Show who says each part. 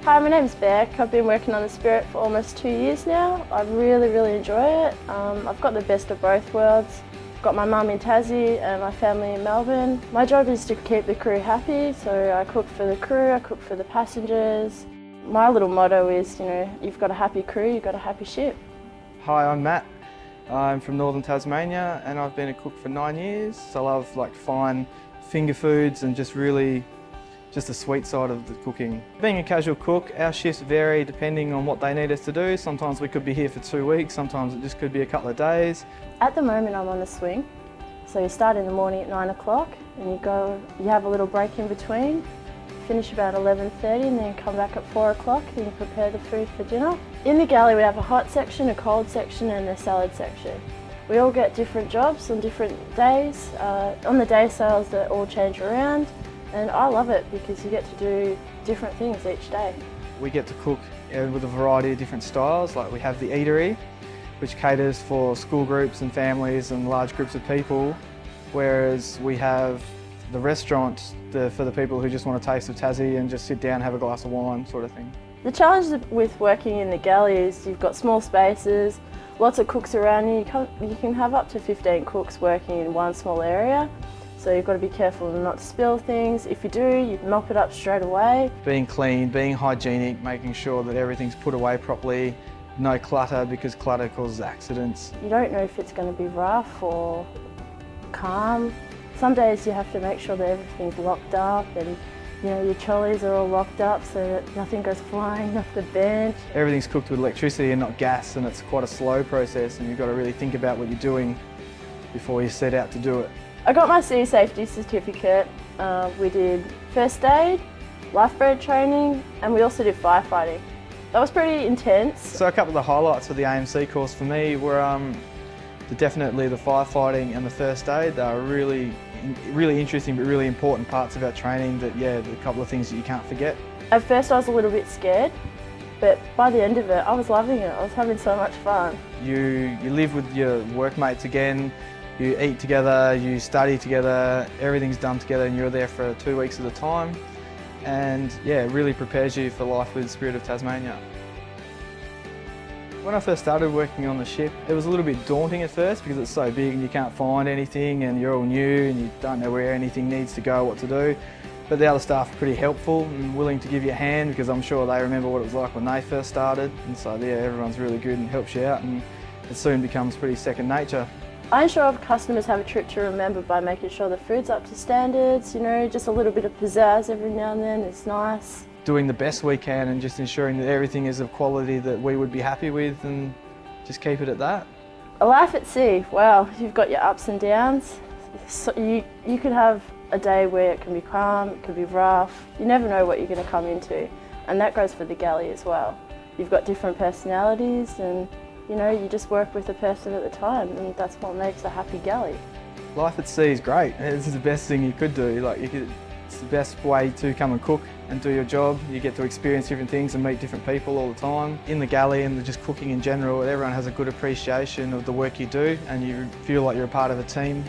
Speaker 1: Hi, my name's Beck. I've been working on the Spirit for almost 2 years now. I really enjoy it. I've got the best of both worlds. I've got my mum in Tassie and my family in Melbourne. My job is to keep the crew happy, so I cook for the crew, I cook for the passengers. My little motto is, you've got a happy crew, you've got a happy ship.
Speaker 2: Hi, I'm Matt. I'm from northern Tasmania and I've been a cook for 9 years. I love fine finger foods and just the sweet side of the cooking. Being a casual cook, our shifts vary depending on what they need us to do. Sometimes we could be here for 2 weeks, sometimes it just could be a couple of days.
Speaker 1: At the moment I'm on the swing, so you start in the morning at 9 o'clock and you have a little break in between, finish about 11:30 and then come back at 4 o'clock and you prepare the food for dinner. In the galley we have a hot section, a cold section and a salad section. We all get different jobs on different days. On the day sales they all change around. And I love it because you get to do different things each day.
Speaker 2: We get to cook with a variety of different styles. Like we have the eatery, which caters for school groups and families and large groups of people, whereas we have the restaurant for the people who just want a taste of Tassie and just sit down and have a glass of wine sort of thing. The
Speaker 1: challenge with working in the galley is you've got small spaces, lots of cooks around you. You can have up to 15 cooks working in one small area. So you've got to be careful not to spill things. If you do, you mop it up straight away.
Speaker 2: Being clean, being hygienic, making sure that everything's put away properly, no clutter because clutter causes accidents.
Speaker 1: You don't know if it's going to be rough or calm. Some days you have to make sure that everything's locked up and your trolleys are all locked up so that nothing goes flying off the bench.
Speaker 2: Everything's cooked with electricity and not gas, and it's quite a slow process and you've got to really think about what you're doing before you set out to do it.
Speaker 1: I got my sea safety certificate. We did first aid, lifeboat training, and we also did firefighting. That was pretty intense.
Speaker 2: So a couple of the highlights of the AMC course for me were definitely the firefighting and the first aid. They are really interesting but really important parts of our training that, a couple of things that you can't forget.
Speaker 1: At first I was a little bit scared, but by the end of it I was loving it. I was having so much fun.
Speaker 2: You live with your workmates again. You eat together, you study together, everything's done together and you're there for 2 weeks at a time. And it really prepares you for life with Spirit of Tasmania. When I first started working on the ship, it was a little bit daunting at first because it's so big and you can't find anything and you're all new and you don't know where anything needs to go, what to do. But the other staff are pretty helpful and willing to give you a hand because I'm sure they remember what it was like when they first started. And so everyone's really good and helps you out and it soon becomes pretty second nature.
Speaker 1: I ensure customers have a trip to remember by making sure the food's up to standards, just a little bit of pizzazz every now and then, it's nice.
Speaker 2: Doing the best we can and just ensuring that everything is of quality that we would be happy with and just keep it at that.
Speaker 1: A life at sea, wow, you've got your ups and downs. So you could have a day where it can be calm, it could be rough, you never know what you're going to come into. And that goes for the galley as well. You've got different personalities and you just work with the person at the time and that's what makes a happy galley.
Speaker 2: Life at sea is great. This is the best thing you could do. It's the best way to come and cook and do your job. You get to experience different things and meet different people all the time. In the galley and just cooking in general, everyone has a good appreciation of the work you do and you feel like you're a part of a team.